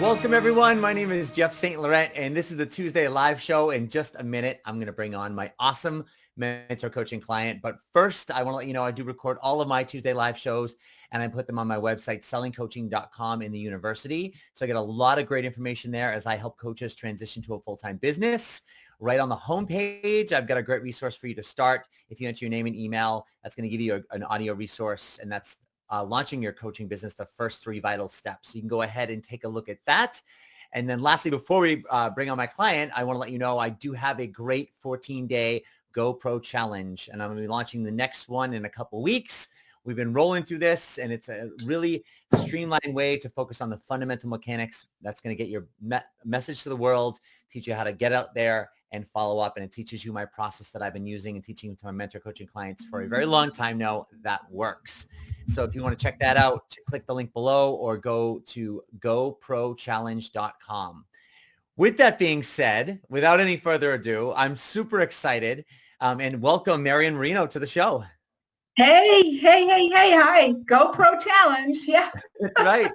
Welcome, everyone. My name is Jeff St. Laurent, and this is the Tuesday live show. In just a minute, I'm going to bring on my awesome mentor coaching client. But first, I want to let you know I do record all of my Tuesday live shows, and I put them on my website, sellingcoaching.com, in the university. So I get a lot of great information there as I help coaches transition to a full-time business. Right on the homepage, I've got a great resource for you to start. If you enter your name and email, that's going to give you an audio resource, and that's launching your coaching business, the first 3 vital steps. So you can go ahead and take a look at that. And then lastly, before we bring on my client, I want to let you know I do have a great 14-day GoPro challenge, and I'm going to be launching the next one in a couple weeks. We've been rolling through this, and it's a really streamlined way to focus on the fundamental mechanics that's going to get your message to the world, teach you how to get out there and follow up. And it teaches you my process that I've been using and teaching to my mentor coaching clients for a very long time now that works. So if you want to check that out, click the link below or go to GoProChallenge.com. With that being said, without any further ado, I'm super excited and welcome Marion Marino to the show. Hey, hi. GoPro Challenge. Yeah. That's right.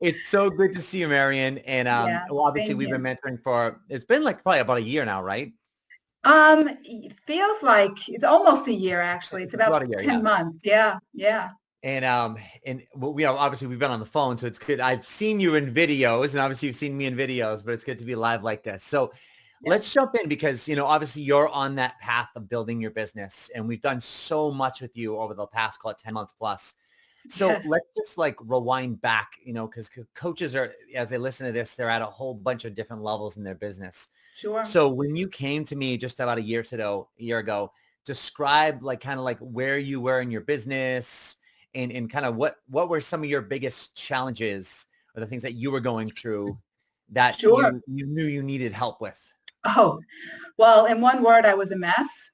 It's so good to see you, Marion. And well, obviously we've been mentoring for, it's been like probably about a year now, right? It feels like it's almost a year, actually. It's about a year, 10 months. Yeah. And obviously we've been on the phone, so it's good. I've seen you in videos, and obviously you've seen me in videos, but it's good to be live like this. So let's jump in because, obviously you're on that path of building your business, and we've done so much with you over the past, call it 10 months plus. So let's just like rewind back, because coaches are, as they listen to this, they're at a whole bunch of different levels in their business. Sure. So when you came to me just about a year ago, describe kind of where you were in your business and kind of what were some of your biggest challenges or the things that you were going through that you knew you needed help with? Oh, well, in one word, I was a mess.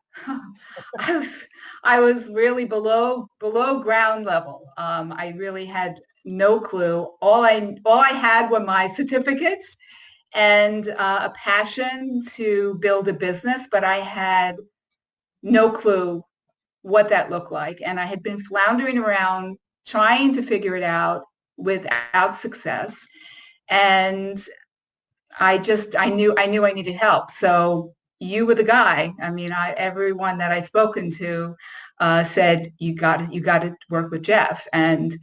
I was really below ground level. I really had no clue. All I had were my certificates and a passion to build a business, but I had no clue what that looked like. And I had been floundering around trying to figure it out without success. And I knew I needed help. So you were the guy. I mean, everyone that I spoken to said, you got to work with Jeff. And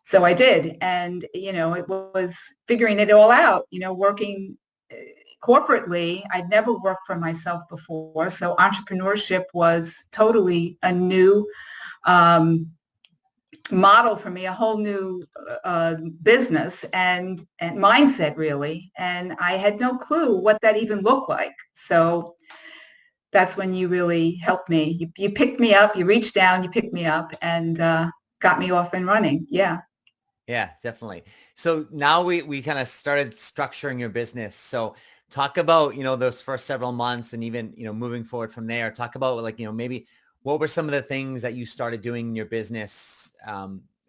so I did. And, it was figuring it all out, working corporately. I'd never worked for myself before. So entrepreneurship was totally a new model for me, a whole new business and mindset, really. And I had no clue what that even looked like. So that's when you really helped me. You picked me up, you reached down, you picked me up and got me off and running. Yeah. Yeah, definitely. So now we kind of started structuring your business. So talk about, those first several months and even, moving forward from there. Talk about maybe what were some of the things that you started doing in your business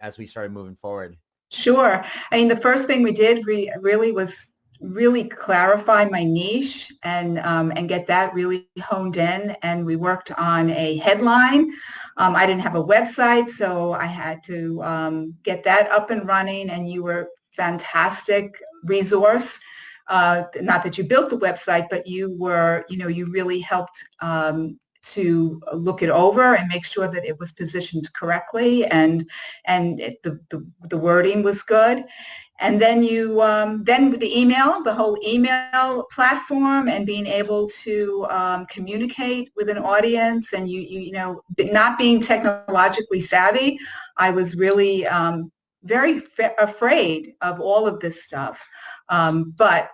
as we started moving forward? Sure. I mean, the first thing we did really was clarify my niche and get that really honed in. And we worked on a headline. I didn't have a website, so I had to get that up and running. And you were a fantastic resource. Not that you built the website, but you were, you really helped to look it over and make sure that it was positioned correctly and the wording was good. And then then with the whole email platform and being able to communicate with an audience and not being technologically savvy, I was really very afraid of all of this stuff. But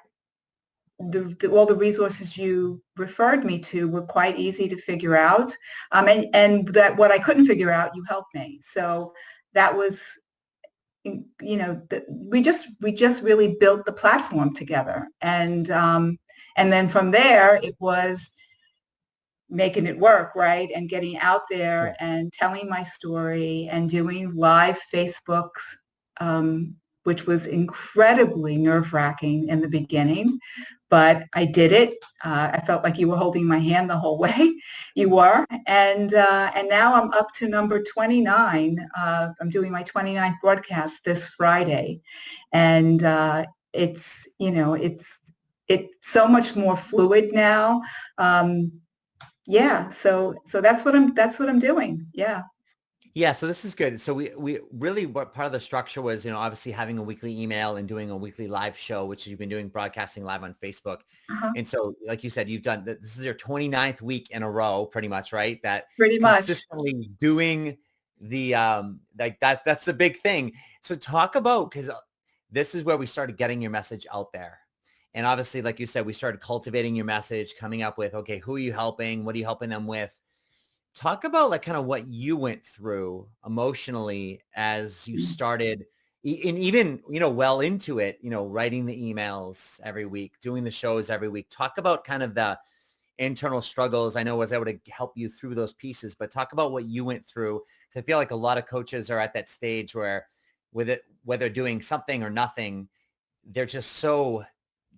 all the resources you referred me to were quite easy to figure out. And that what I couldn't figure out, you helped me. So that was, we just really built the platform together. And then from there, it was making it work, right? And getting out there and telling my story and doing live Facebooks, which was incredibly nerve-wracking in the beginning. but I did it. I felt like you were holding my hand the whole way. You were. And now I'm up to number 29. I'm doing my 29th broadcast this Friday. And it's, it's so much more fluid now. Yeah. So that's what I'm doing. Yeah. Yeah, so this is good. So we really, what part of the structure was, obviously having a weekly email and doing a weekly live show, which you've been doing, broadcasting live on Facebook. Uh-huh. And so, like you said, you've done, this is your 29th week in a row, pretty much, right? That Pretty much. consistently doing the, like that's the big thing. So talk about, because this is where we started getting your message out there. And obviously, like you said, we started cultivating your message, coming up with, okay, who are you helping? What are you helping them with? Talk about like kind of what you went through emotionally as you started and even, well into it, writing the emails every week, doing the shows every week. Talk about kind of the internal struggles. I know I was able to help you through those pieces, but talk about what you went through. Because I feel like a lot of coaches are at that stage where with it, whether doing something or nothing, they're just so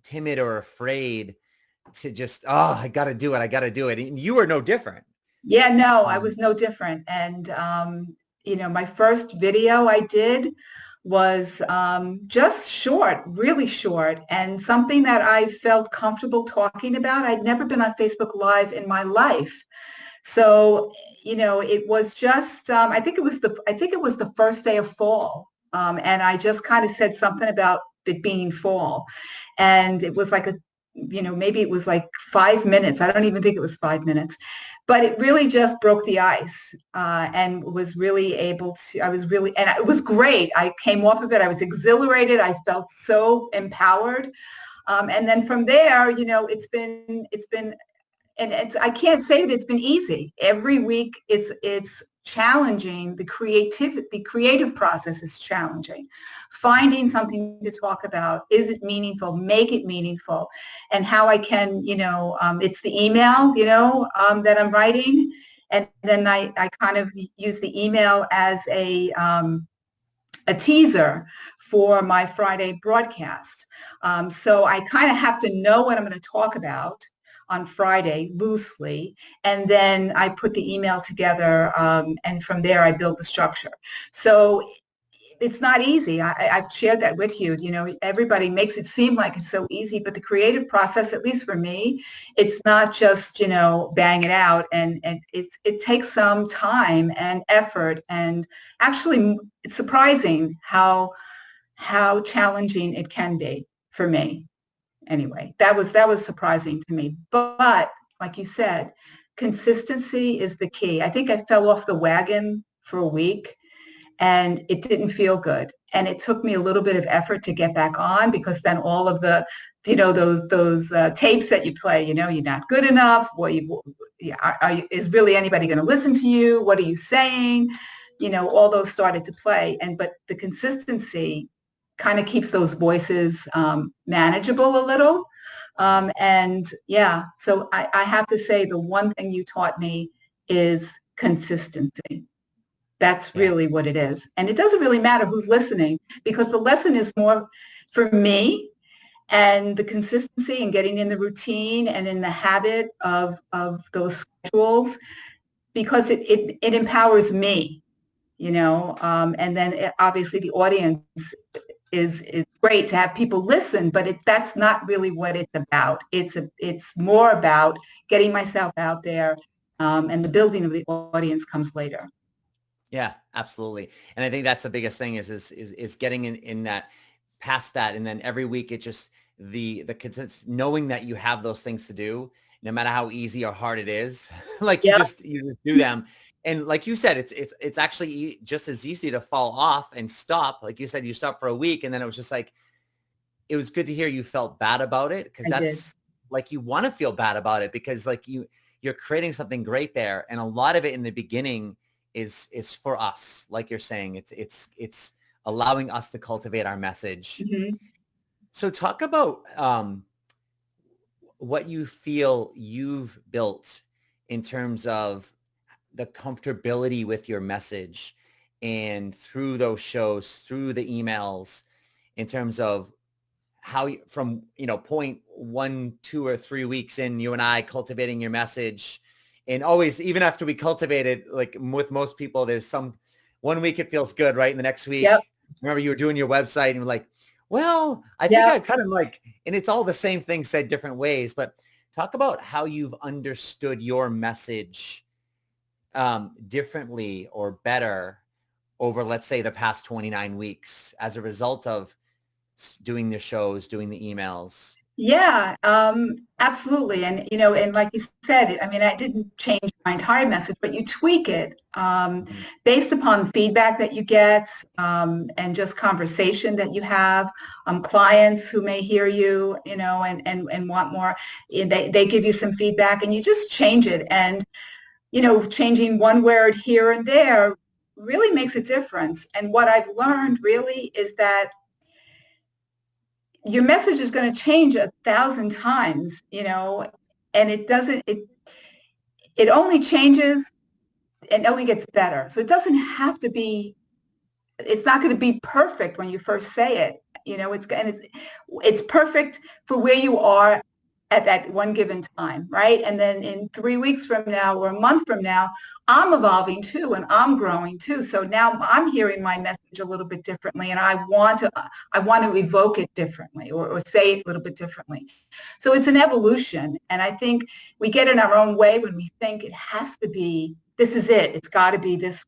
timid or afraid to just, I got to do it. I got to do it. And you are no different. Yeah, no, I was no different. And, my first video I did was just short, really short, and something that I felt comfortable talking about. I'd never been on Facebook Live in my life. So, it was just, I think it was the first day of fall. And I just kind of said something about it being fall. And it was like maybe it was like 5 minutes. I don't even think it was 5 minutes. But it really just broke the ice and was really able to, and it was great. I came off of it. I was exhilarated. I felt so empowered. And then from there, it's been, and I can't say that it's been easy. Every week it's challenging. The creative process is challenging. Finding something to talk about, is it meaningful? Make it meaningful. And how I can, it's the email, that I'm writing. And then I kind of use the email as a teaser for my Friday broadcast. So I kind of have to know what I'm going to talk about on Friday loosely, and then I put the email together, and from there I build the structure. So it's not easy. I've shared that with you. Everybody makes it seem like it's so easy, but the creative process, at least for me, it's not just, bang it out. And it takes some time and effort. And actually, it's surprising how challenging it can be for me. Anyway, that was surprising to me. But like you said, consistency is the key. I think I fell off the wagon for a week and it didn't feel good. And it took me a little bit of effort to get back on, because then all of the, those tapes that you play, you're not good enough. Is really anybody going to listen to you? What are you saying? All those started to play. But the consistency kind of keeps those voices manageable a little. And yeah, so I have to say the one thing you taught me is consistency. That's really what it is. And it doesn't really matter who's listening, because the lesson is more for me, and the consistency and getting in the routine and in the habit of those schedules, because it empowers me, and then obviously the audience is great to have people listen, but that's not really what it's about. It's more about getting myself out there, and the building of the audience comes later. Yeah, absolutely. And I think that's the biggest thing is getting in that, past that. And then every week it just, the knowing that you have those things to do, no matter how easy or hard it is, like you just do them. And like you said, it's actually just as easy to fall off and stop. Like you said, you stopped for a week, and then it was just like, it was good to hear you felt bad about it, because that's like, you want to feel bad about it, because like you're creating something great there. And a lot of it in the beginning is for us. Like you're saying, it's allowing us to cultivate our message. Mm-hmm. So talk about what you feel you've built in terms of the comfortability with your message, and through those shows, through the emails, in terms of how from, point 1, 2, or 3 weeks in, you and I cultivating your message, and always, even after we cultivate it, like with most people, there's one week it feels good, right? And the next week, Yep. remember you were doing your website and you're like, well, I think Yep. I kind of like, and it's all the same thing said different ways, but talk about how you've understood your message differently or better over, let's say, the past 29 weeks as a result of doing the shows, doing the emails. Yeah, absolutely. And, and like you said, I mean, I didn't change my entire message, but you tweak it Mhm. based upon feedback that you get and just conversation that you have, clients who may hear you, and want more. They give you some feedback and you just change it. And, changing one word here and there really makes a difference. And what I've learned really is that your message is going to change 1,000 times, and it only changes and only gets better. So it doesn't have to be, it's not going to be perfect when you first say it. It's perfect for where you are at that one given time, right? And then in 3 weeks from now or a month from now, I'm evolving too, and I'm growing too. So now I'm hearing my message a little bit differently, and I want to evoke it differently or say it a little bit differently. So it's an evolution, and I think we get in our own way when we think it has to be, this is it, it's got to be this,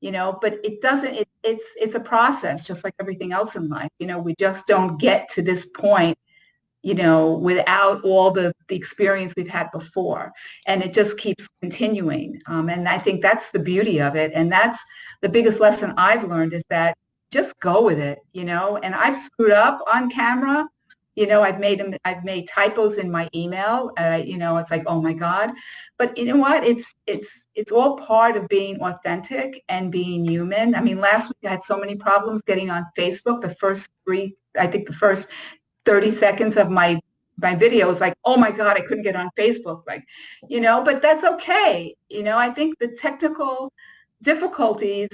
but it doesn't. It's a process, just like everything else in life. We just don't get to this point without all the experience we've had before. And it just keeps continuing. And I think that's the beauty of it. And that's the biggest lesson I've learned, is that just go with it, and I've screwed up on camera. I've made typos in my email. It's like, oh my God. But you know what? It's all part of being authentic and being human. I mean, last week I had so many problems getting on Facebook. The first 30 seconds of my video was like, oh my God, I couldn't get on Facebook. Like, but that's okay. I think the technical difficulties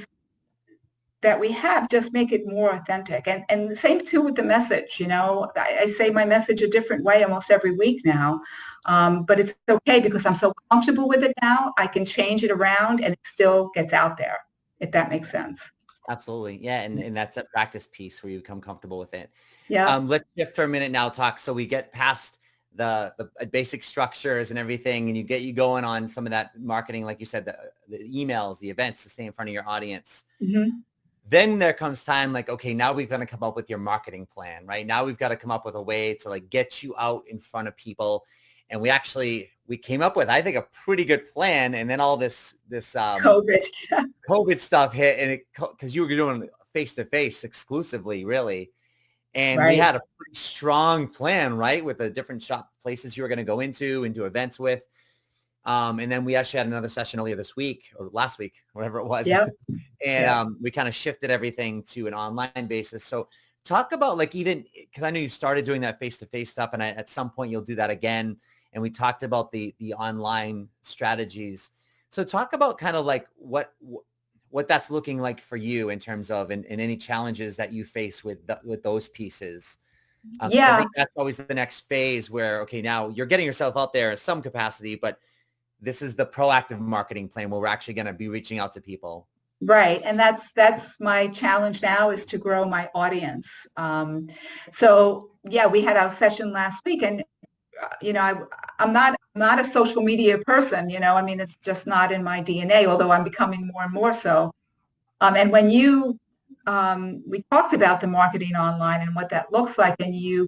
that we have just make it more authentic. And the same too with the message. I say my message a different way almost every week now. But it's okay because I'm so comfortable with it now. I can change it around and it still gets out there, if that makes sense. Absolutely. Yeah. And that's a practice piece where you become comfortable with it. Yeah. Let's shift for a minute now, talk. So we get past the basic structures and everything, and you going on some of that marketing, like you said, the emails, the events, to stay in front of your audience. Mm-hmm. Then there comes time like, okay, now we've got to come up with your marketing plan, right? Now we've got to come up with a way to like get you out in front of people. And we came up with, I think, a pretty good plan. And then all this COVID stuff hit, and because you were doing face-to-face exclusively, really. And Right. we had a pretty strong plan, right? With the different shop places you were going to go into and do events with. And then we actually had another session earlier this week or last week, whatever it was. Yep. And we kind of shifted everything to an online basis. So talk about like, even because I know you started doing that face-to-face stuff, and at some point you'll do that again. And we talked about the online strategies. So talk about kind of like what that's looking like for you in terms of and any challenges that you face with those pieces. I think that's always the next phase where, okay, now you're getting yourself out there in some capacity, but this is the proactive marketing plan where we're actually going to be reaching out to people. Right. And that's my challenge now, is to grow my audience. So yeah, we had our session last week, and I'm not a social media person, I mean, it's just not in my DNA, although I'm becoming more and more so. And when we talked about the marketing online and what that looks like, and you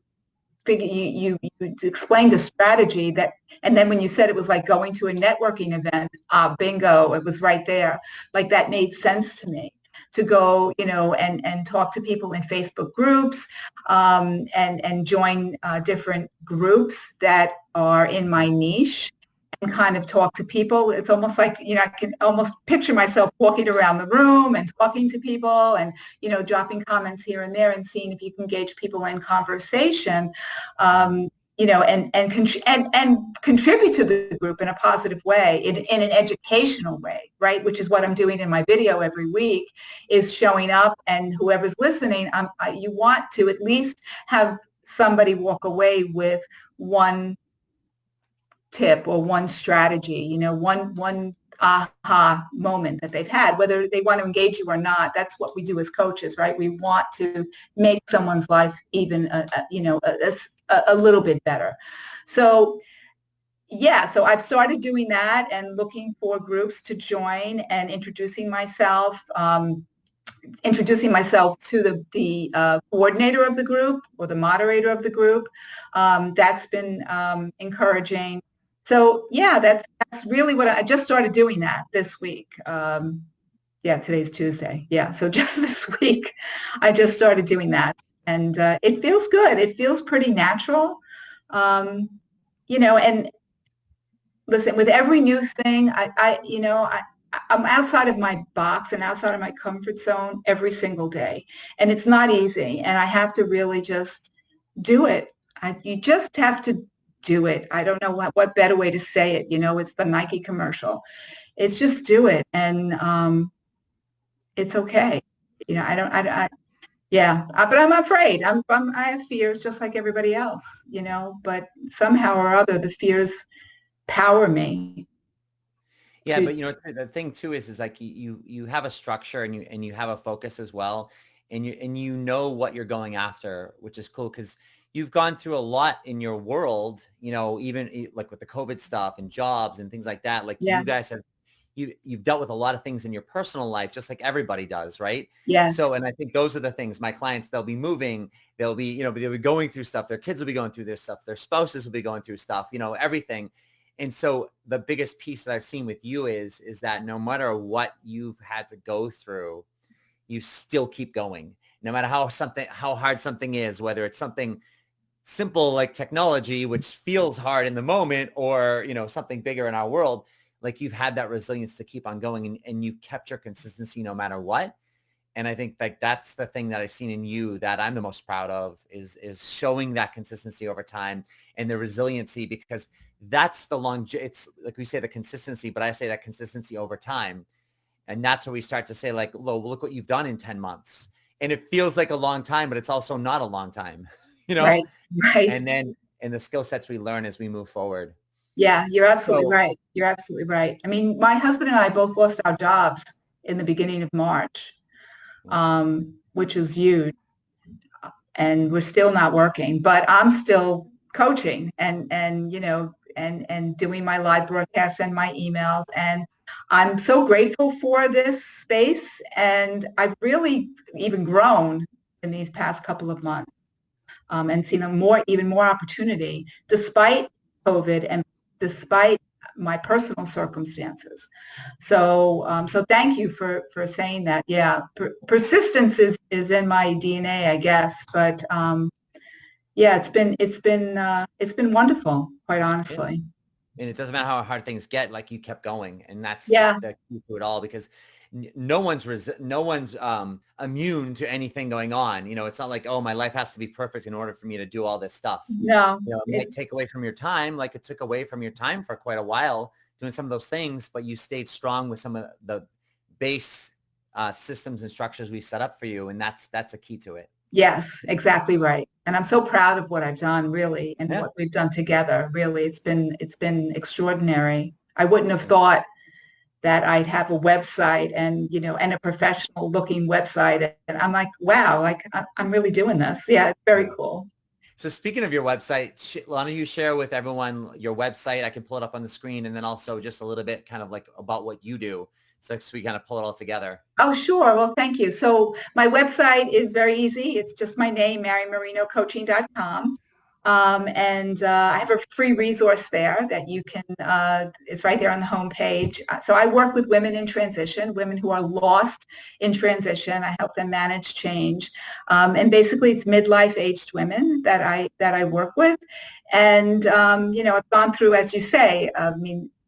explained a strategy and then when you said it was like going to a networking event, bingo, it was right there. Like, that made sense to me, to go, and talk to people in Facebook groups, and join different groups that are in my niche, and kind of talk to people. It's almost like, I can almost picture myself walking around the room and talking to people and, dropping comments here and there and seeing if you can engage people in conversation, and contribute to the group in a positive way, in an educational way, right? Which is what I'm doing in my video every week, is showing up, and whoever's listening, you want to at least have somebody walk away with one tip or one strategy, one aha moment that they've had, whether they want to engage you or not. That's what we do as coaches, right? We want to make someone's life even, a little bit better. So yeah, so I've started doing that and looking for groups to join and introducing myself to the coordinator of the group or the moderator of the group. That's been encouraging. So yeah, that's really what I just started doing that this week. Today's Tuesday. Yeah, so just this week, I just started doing that, and it feels good. It feels pretty natural, and listen, with every new thing, I'm outside of my box and outside of my comfort zone every single day. And it's not easy. And I have to really just do it. You just have to do it. I don't know what better way to say it. It's the Nike commercial. It's just do it. And it's okay. But I'm afraid. I have fears just like everybody else, but somehow or other, the fears power me. Yeah, but the thing too is like you have a structure and you have a focus as well, and you know what you're going after, which is cool because you've gone through a lot in your world, even like with the COVID stuff and jobs and things like that. Like you guys have you've dealt with a lot of things in your personal life, just like everybody does, right? Yes. So, and I think those are the things. My clients, they'll be moving, they'll be going through stuff. Their kids will be going through their stuff. Their spouses will be going through stuff. Everything. And so the biggest piece that I've seen with you is that no matter what you've had to go through, you still keep going. No matter how hard something is, whether it's something simple like technology, which feels hard in the moment, or, something bigger in our world, like you've had that resilience to keep on going and you've kept your consistency no matter what. And I think like that's the thing that I've seen in you that I'm the most proud of is showing that consistency over time and the resiliency, because that's it's like we say the consistency, but I say that consistency over time. And that's where we start to say like, look what you've done in 10 months. And it feels like a long time, but it's also not a long time, Right. And the skill sets we learn as we move forward. Yeah, you're absolutely right. You're absolutely right. I mean, my husband and I both lost our jobs in the beginning of March, which was huge. And we're still not working, but I'm still coaching and doing my live broadcasts and my emails. And I'm so grateful for this space. And I've really even grown in these past couple of months and seen even more opportunity despite COVID and despite my personal circumstances. So thank you for saying that. Yeah, persistence is in my DNA, I guess. But it's been wonderful, quite honestly. And it doesn't matter how hard things get, like you kept going, and that's the key to it all, because no one's immune to anything going on. It's not like, oh, my life has to be perfect in order for me to do all this stuff. No, it might take away from your time, like it took away from your time for quite a while doing some of those things, but you stayed strong with some of the base systems and structures we set up for you, and that's a key to it. Yes, exactly right. And I'm so proud of what I've done, really, and what we've done together. Really, it's been extraordinary. I wouldn't have thought that I'd have a website and a professional looking website. And I'm like, wow, like I'm really doing this. Yeah, it's very cool. So speaking of your website, why don't you share with everyone your website? I can pull it up on the screen, and then also just a little bit kind of like about what you do. So we kind of pull it all together. Oh, sure. Well, thank you. So my website is very easy. It's just my name, MarionMarinoCoaching.com. And I have a free resource there that you can, it's right there on the homepage. So I work with women in transition, women who are lost in transition. I help them manage change. And basically it's midlife aged women that I work with. And, I've gone through, as you say,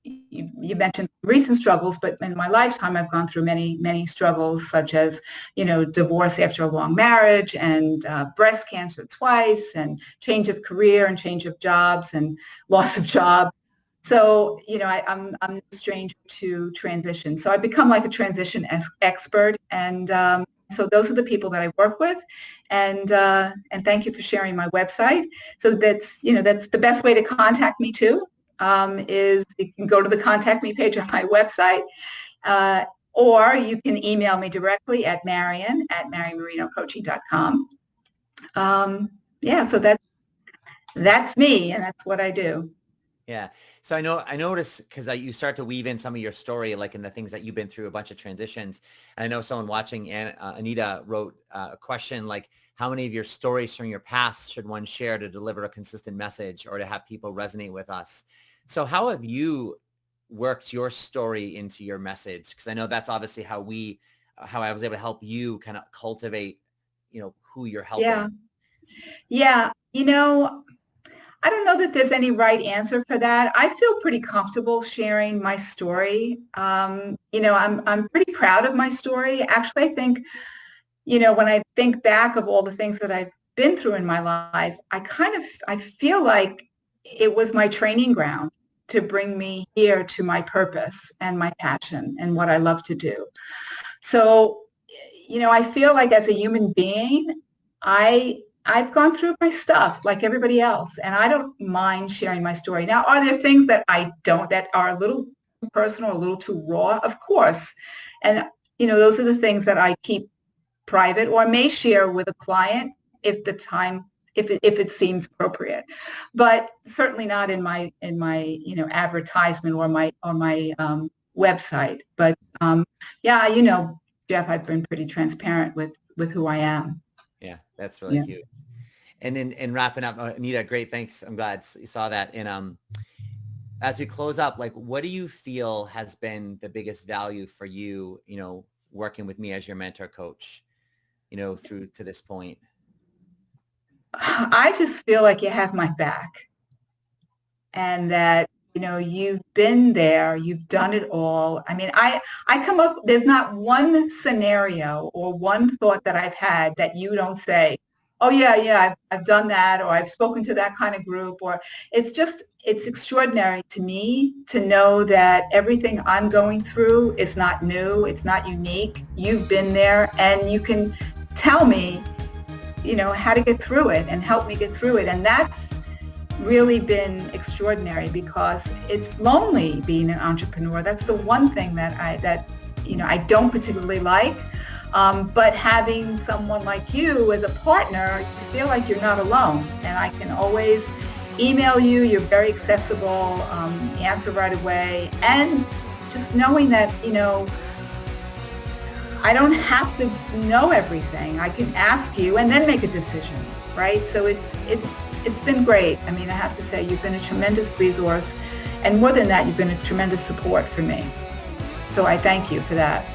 you mentioned recent struggles, but in my lifetime, I've gone through many, many struggles, such as, divorce after a long marriage and breast cancer twice and change of career and change of jobs and loss of job. So, I'm no stranger to transition. So I become like a transition expert. And so those are the people that I work with. And thank you for sharing my website. So that's the best way to contact me too, is you can go to the contact me page on my website, or you can email me directly at marion@marionmarinocoaching.com. So that's me, and that's what I do. Yeah. So I noticed because you start to weave in some of your story, like in the things that you've been through, a bunch of transitions. And I know someone watching, and Anita wrote a question like, how many of your stories from your past should one share to deliver a consistent message or to have people resonate with us? So how have you worked your story into your message? Because I know that's obviously how I was able to help you kind of cultivate, who you're helping. Yeah. I don't know that there's any right answer for that. I feel pretty comfortable sharing my story. I'm pretty proud of my story. Actually, I think, when I think back of all the things that I've been through in my life, I feel like it was my training ground to bring me here to my purpose and my passion and what I love to do. So, I feel like as a human being, I've gone through my stuff like everybody else, and I don't mind sharing my story. Now, are there things that that are a little too personal, a little too raw? Of course. And, those are the things that I keep private or may share with a client if it seems appropriate, but certainly not in my advertisement or my website. But Jeff, I've been pretty transparent with who I am. Yeah, that's really cute. And then wrapping up, Anita, great. Thanks. I'm glad you saw that. And as we close up, like, what do you feel has been the biggest value for you, working with me as your mentor coach, through to this point? I just feel like you have my back, and that, you've been there, you've done it all. I mean, I come up, there's not one scenario or one thought that I've had that you don't say, oh yeah, I've done that, or I've spoken to that kind of group, or it's extraordinary to me to know that everything I'm going through is not new, it's not unique. You've been there, and you can tell me, how to get through it and help me get through it. And that's really been extraordinary, because it's lonely being an entrepreneur. That's the one thing that I don't particularly like. But having someone like you as a partner, you feel like you're not alone. And I can always email you. You're very accessible, answer right away. And just knowing that, I don't have to know everything. I can ask you and then make a decision, right? So it's been great. I mean, I have to say, you've been a tremendous resource. And more than that, you've been a tremendous support for me. So I thank you for that.